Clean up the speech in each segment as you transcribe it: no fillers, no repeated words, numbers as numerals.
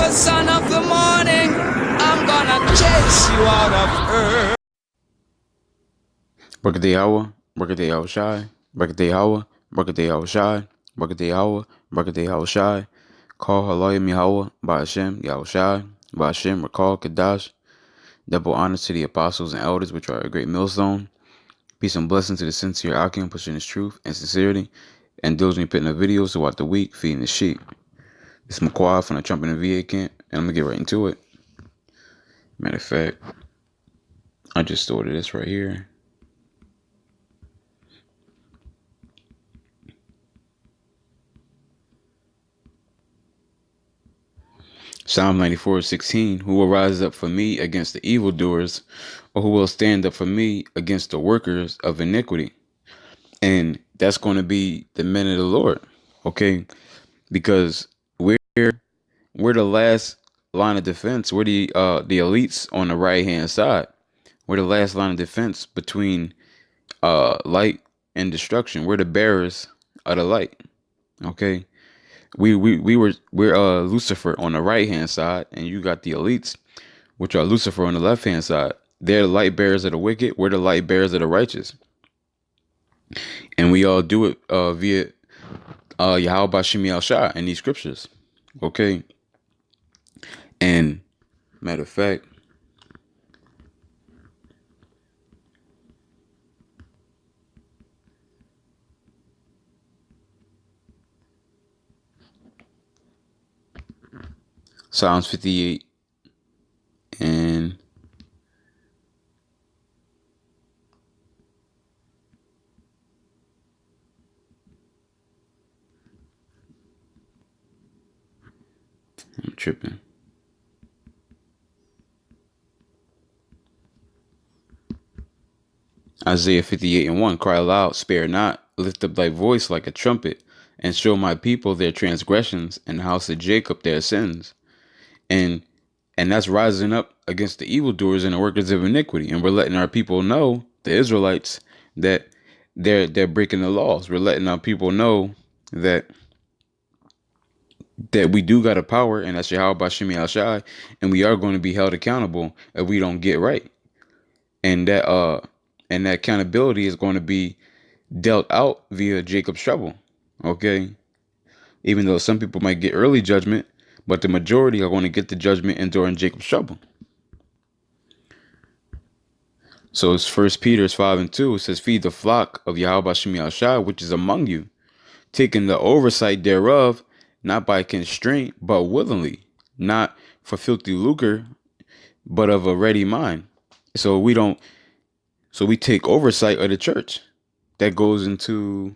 the son of the morning. I'm gonna chase you out of earth. Barakaday Hawa, Barakaday Hawa Shai, Barakaday Hawa, Barakaday Hawa Shai, Barakaday Hawa, Barakaday Hawa Shai, Call Halayim Yahweh, by Hashem, Yahweh Shai, by Hashem, Recall Kadash, double honor to the apostles and elders, which are a great millstone. Peace and blessing to the sincere Akim, pushing his truth and sincerity, and diligently putting up videos throughout the week, feeding the sheep. This is McQuad from the Trump in the VA camp, and I'm going to get right into it. Matter of fact, I just started this right here. Psalm 94:16, who will rise up for me against the evildoers, or who will stand up for me against the workers of iniquity? And that's going to be the men of the Lord, okay? Because we're the last line of defense. We're the elites on the right hand side. We're the last line of defense between light and destruction. We're the bearers of the light, okay? We're Lucifer on the right hand side, and you got the elites, which are Lucifer on the left hand side. They're the light bearers of the wicked. We're the light bearers of the righteous, and we all do it via Yahweh Bashim Al Shah in these scriptures. Okay, and matter of fact, Psalms 58 and I'm tripping. Isaiah 58:1, cry aloud, spare not, lift up thy voice like a trumpet, and show my people their transgressions, and the house of Jacob their sins. And that's rising up against the evildoers and the workers of iniquity. And we're letting our people know, the Israelites, that they're breaking the laws. We're letting our people know that we do got a power, and that's Yahweh Bashim Al Shai, and we are going to be held accountable if we don't get right. And that accountability is going to be dealt out via Jacob's trouble. Okay? Even though some people might get early judgment, but the majority are going to get the judgment enduring Jacob's trouble. So it's 1 Peter 5:2. It says, feed the flock of Yahweh Bashim Al Shai, which is among you, taking the oversight thereof, not by constraint, but willingly, not for filthy lucre, but of a ready mind. So we take oversight of the church. That goes into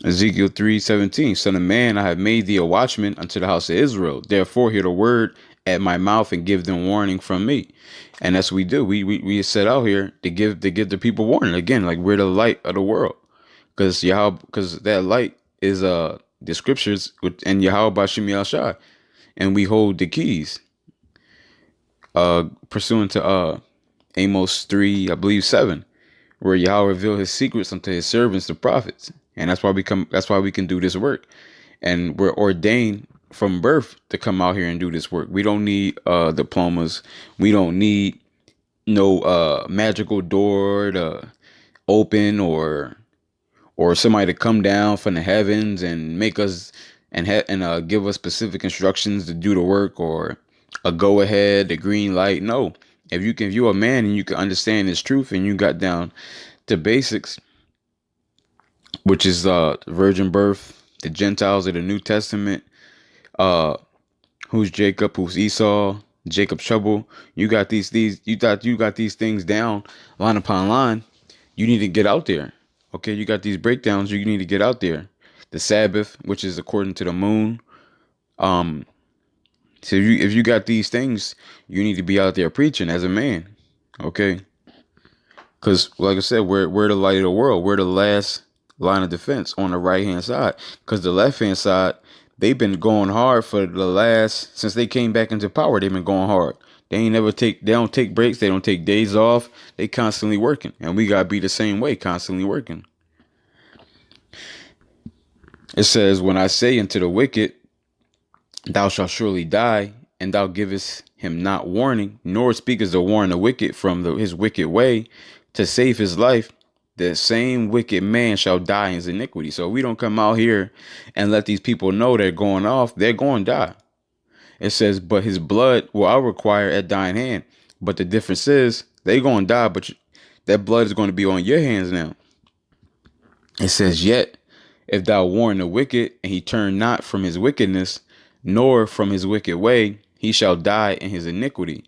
Ezekiel 3:17, son of man, I have made thee a watchman unto the house of Israel. Therefore hear the word at my mouth and give them warning from me. And that's what we do. We set out here to give the people warning. Again, like we're the light of the world. Because that light is the scriptures and Yahweh Bashim Al Shai. And we hold the keys. Pursuant to Amos 3, I believe 7, where Yahweh revealed his secrets unto his servants, the prophets. And that's why we can do this work. And we're ordained from birth to come out here and do this work. We don't need diplomas. We don't need no magical door to open or somebody to come down from the heavens and make us and give us specific instructions to do the work, or a go ahead, the green light. No, if you're a man and you can understand this truth and you got down to basics, which is virgin birth, the Gentiles of the New Testament, who's Jacob, who's Esau, Jacob's trouble. You got these things down line upon line. You need to get out there. Okay, you got these breakdowns. You need to get out there. The Sabbath, which is according to the moon. So if you got these things, you need to be out there preaching as a man. Okay, because like I said, we're the light of the world. We're the last line of defense on the right hand side. Because the left hand side, they've been going hard since they came back into power. They've been going hard They don't take breaks. They don't take days off. They constantly working. And we got to be the same way, constantly working. It says, when I say unto the wicked, thou shalt surely die, and thou givest him not warning, nor speakest to warn the wicked from his wicked way to save his life, the same wicked man shall die in his iniquity. So we don't come out here and let these people know they're going off, they're going to die. It says, but his blood will I require at thine hand. But the difference is they going to die, but that blood is going to be on your hands now. It says, yet if thou warn the wicked, and he turn not from his wickedness, nor from his wicked way, he shall die in his iniquity.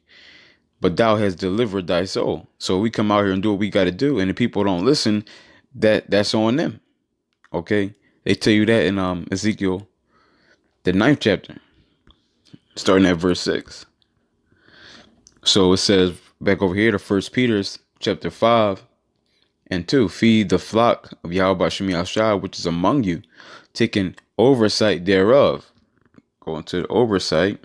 But thou hast delivered thy soul. So we come out here and do what we got to do. And the people don't listen, that's on them. Okay. They tell you that in Ezekiel, the 9th chapter, starting at verse 6. So it says back over here to 1 Peter chapter 5 and 2. Feed the flock of Yahweh Shem Yahshua, which is among you, taking oversight thereof. Going to the oversight.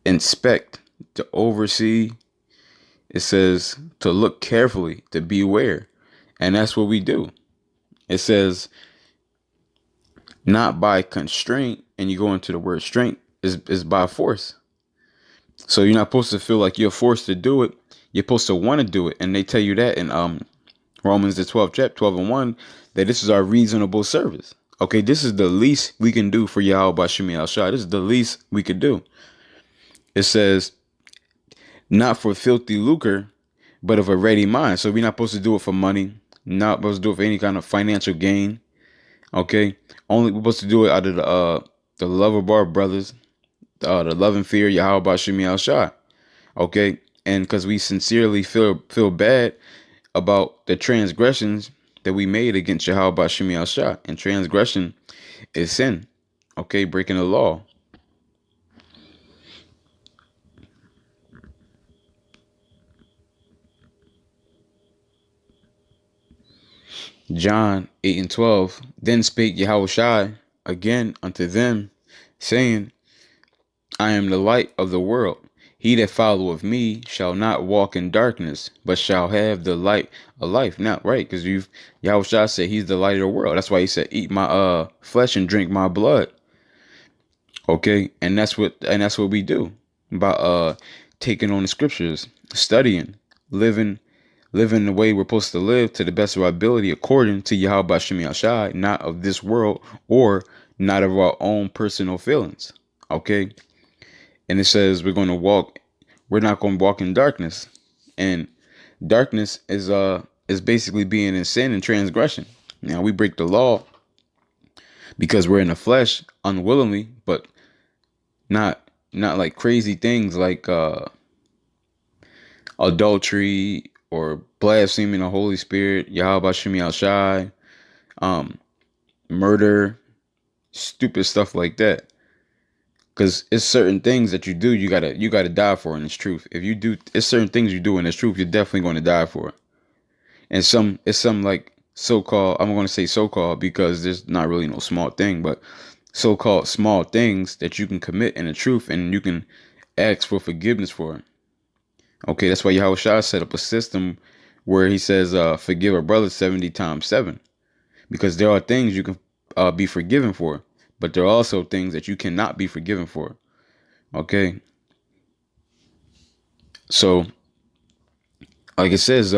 Inspect, to oversee. It says to look carefully, to beware. And that's what we do. It says not by constraint, and you go into the word strength, is by force. So you're not supposed to feel like you're forced to do it. You're supposed to want to do it. And they tell you that in Romans the 12th chapter, 12 and 1, that this is our reasonable service. Okay, this is the least we can do for Yahweh Shem Yahshua. This is the least we could do. It says, not for filthy lucre, but of a ready mind. So we're not supposed to do it for money. Not supposed to do it for any kind of financial gain. Okay, only we're supposed to do it out of the love of our brothers, the love and fear Yahweh Shem Yahshua. Okay, and because we sincerely feel bad about the transgressions that we made against Yahweh Shem Yahshua. And transgression is sin. Okay, breaking the law. John 8 and 12. Then spake Yahushua again unto them, saying, I am the light of the world. He that followeth me shall not walk in darkness, but shall have the light of life. Now, right, because Yahushua said he's the light of the world. That's why he said, eat my flesh and drink my blood. Okay, and that's what we do by taking on the scriptures, studying, living the way we're supposed to live to the best of our ability according to Yahweh Shem Yahshua, not of this world or not of our own personal feelings. Okay. And it says we're not going to walk in darkness. And darkness is basically being in sin and transgression. Now we break the law because we're in the flesh unwillingly, but not like crazy things like adultery or blaspheming the Holy Spirit, Yahweh Shem Yahshua, murder, stupid stuff like that. Because it's certain things that you do, you gotta die for in this truth. If you do, it's certain things you do in this truth, you're definitely going to die for it. And it's some like so-called, I'm going to say so-called because there's not really no small thing, but so-called small things that you can commit in the truth and you can ask for forgiveness for it. Okay, that's why Yahushua set up a system where he says, forgive a brother 70 times 7. Because there are things you can be forgiven for, but there are also things that you cannot be forgiven for. Okay. So, like it says,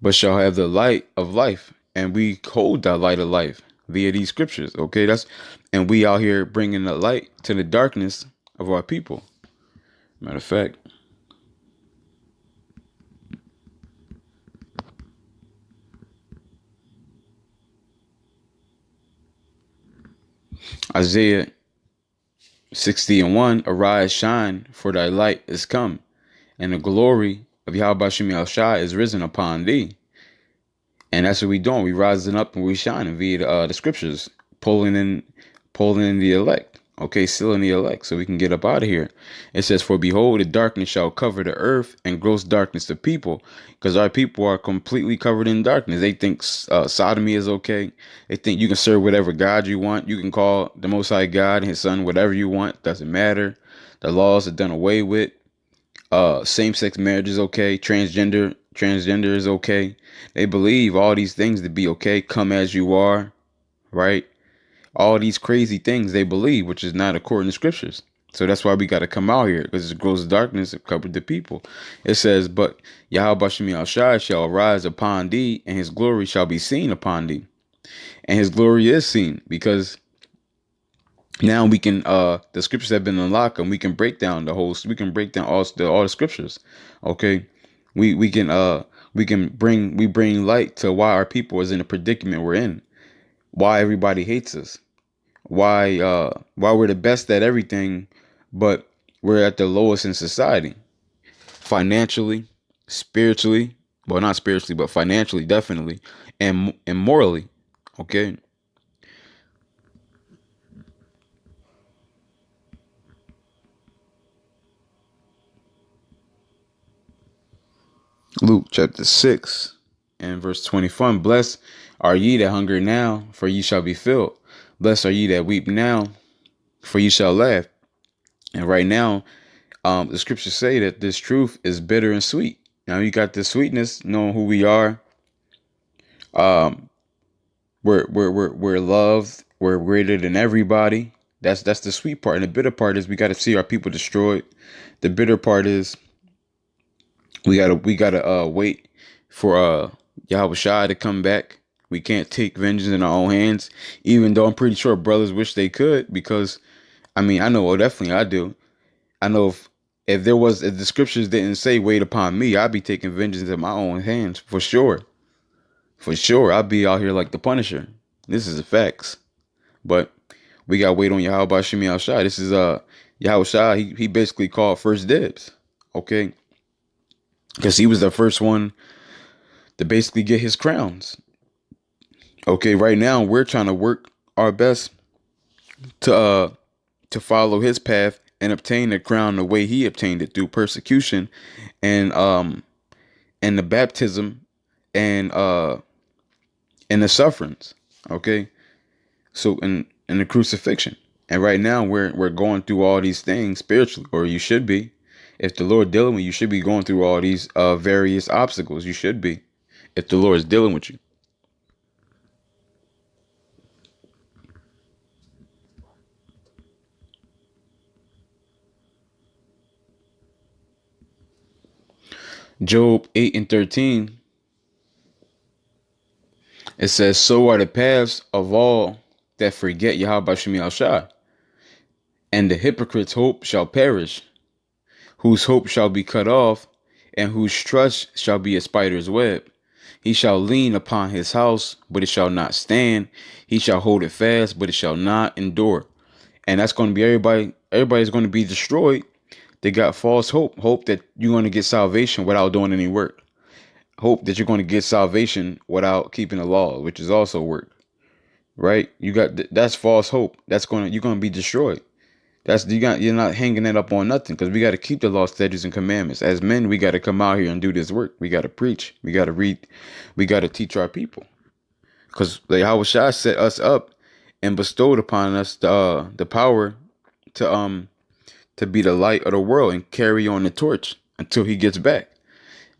but shall have the light of life. And we hold that light of life via these scriptures. Okay. And we out here bringing the light to the darkness of our people. Matter of fact. Isaiah 60 and 1, arise, shine, for thy light is come, and the glory of Yahweh Shem Yahshua is risen upon thee. And that's what we doing. We rising up and we shining via the scriptures, pulling in the elect. Okay, sealing the elect so we can get up out of here. It says, for behold, the darkness shall cover the earth and gross darkness the people, because our people are completely covered in darkness. They think sodomy is okay. They think you can serve whatever God you want. You can call the Most High God and his son whatever you want. Doesn't matter. The laws are done away with. Same-sex marriage is okay. Transgender is okay. They believe all these things to be okay. Come as you are, right? All these crazy things they believe, which is not according to scriptures. So that's why we got to come out here, because it's gross darkness that covered the people. It says, but Yahweh Shemi Shai shall arise upon thee, and his glory shall be seen upon thee. And his glory is seen, because now we can the scriptures have been unlocked, and we can break down all the scriptures. Okay. We bring light to why our people is in the predicament we're in, why everybody hates us, why we're the best at everything, but we're at the lowest in society, financially, spiritually, well, not spiritually, but financially, definitely, and morally. Okay. Luke chapter 6 and verse 25. Blessed are ye that hunger now, for ye shall be filled. Blessed are ye that weep now, for ye shall laugh. And right now, the scriptures say that this truth is bitter and sweet. Now you got the sweetness, knowing who we are. Um, we're loved. We're greater than everybody. That's the sweet part. And the bitter part is we got to see our people destroyed. The bitter part is we gotta wait for Yahweh Shai to come back. We can't take vengeance in our own hands, even though I'm pretty sure brothers wish they could, because I mean, I know, well, definitely I do. I know if the scriptures didn't say wait upon me, I'd be taking vengeance in my own hands for sure. For sure, I'd be out here like the Punisher. This is the facts. But we gotta wait on Yahweh Shemi Shai. This is Yahweh Shai. He basically called first dibs. Okay. Because he was the first one to basically get his crowns. Okay, right now we're trying to work our best to follow his path and obtain the crown the way he obtained it, through persecution and the baptism and the sufferings. Okay, so in the crucifixion. And right now we're going through all these things spiritually, or you should be. If the Lord dealing with you, you should be going through all these various obstacles. You should be, if the Lord is dealing with you. Job 8 and 13. It says, so are the paths of all that forget Yahweh Shemi Shai, and the hypocrite's hope shall perish, whose hope shall be cut off, and whose trust shall be a spider's web. He shall lean upon his house, but it shall not stand. He shall hold it fast, but it shall not endure. And that's going to be everybody. Everybody's going to be destroyed. They got false hope that you're going to get salvation without doing any work. Hope that you're going to get salvation without keeping the law, which is also work. Right? That's false hope. You're going to be destroyed. You're not hanging that up on nothing, because we got to keep the law, statutes, and commandments. As men, we got to come out here and do this work. We got to preach. We got to read. We got to teach our people, because Yahweh Shai set us up and bestowed upon us the power to be the light of the world and carry on the torch until he gets back.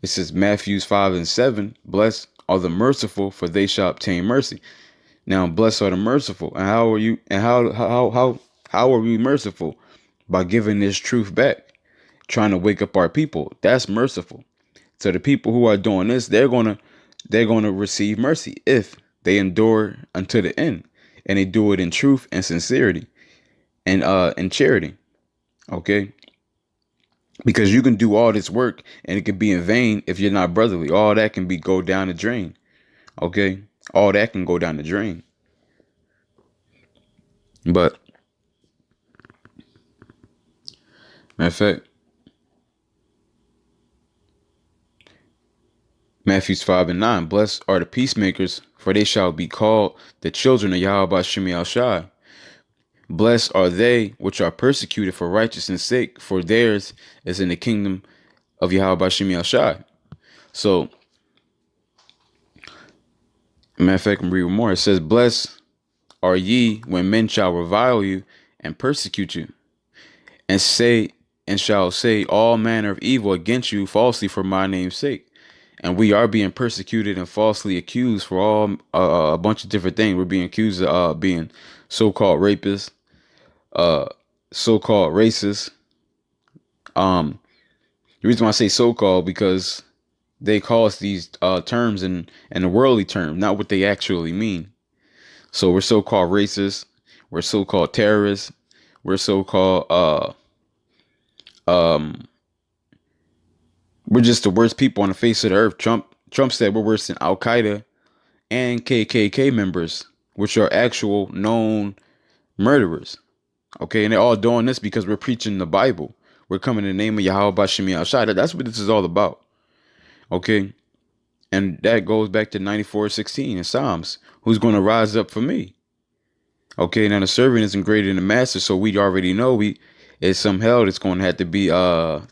It says Matthew 5 and 7. Blessed are the merciful, for they shall obtain mercy. Now, blessed are the merciful, and how are you? And how are we merciful? By giving this truth back, trying to wake up our people. That's merciful. So the people who are doing this, they're gonna receive mercy if they endure unto the end, and they do it in truth and sincerity and in charity. Okay, because you can do all this work and it can be in vain if you're not brotherly. All that can go down the drain. Okay, all that can go down the drain. But matter of fact, Matthew 5 and 9. Blessed are the peacemakers, for they shall be called the children of Yahweh Shemi Shai. Blessed are they which are persecuted for righteousness' sake, for theirs is in the kingdom of Yahweh Shemi Shai. So, matter of fact, I'm reading more. It says, blessed are ye when men shall revile you and persecute you, and say and shall say all manner of evil against you falsely for my name's sake. And we are being persecuted and falsely accused for all a bunch of different things. We're being accused of being so-called rapists, uh, so-called racists. The reason why I say so-called because they call us these terms in a worldly term, not what they actually mean. So we're so-called racists, we're so-called terrorists, we're so-called um we're just the worst people on the face of the earth. Trump said we're worse than Al Qaeda and KKK members, which are actual known murderers. Okay, and they're all doing this because we're preaching the Bible. We're coming in the name of Yahweh Bashim Yahshai. That's what this is all about. Okay, and that goes back to 94:16 in Psalms. Who's going to rise up for me? Okay, now the servant isn't greater than the master, so we already know it's some hell that's going to have to be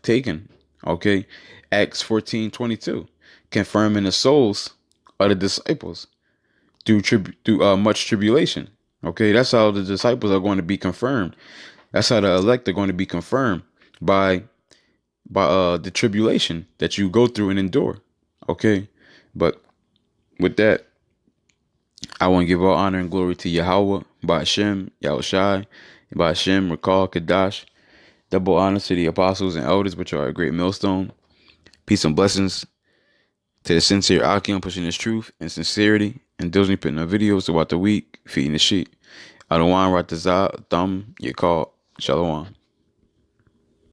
taken. Okay, Acts 14:22, confirming the souls of the disciples through much tribulation. Okay, that's how the disciples are going to be confirmed. That's how the elect are going to be confirmed by the tribulation that you go through and endure. Okay, but with that, I want to give all honor and glory to Yahweh, Ba'ashem, Yahushai, Ba'ashem, Rakal, Kadash. Double honor to the apostles and elders, which are a great millstone. Peace and blessings to the sincere Akim pushing his truth and sincerity and diligently putting up videos throughout the week, feeding the sheep. Adawan Ratazah, Thumb, Yakal, Shalom.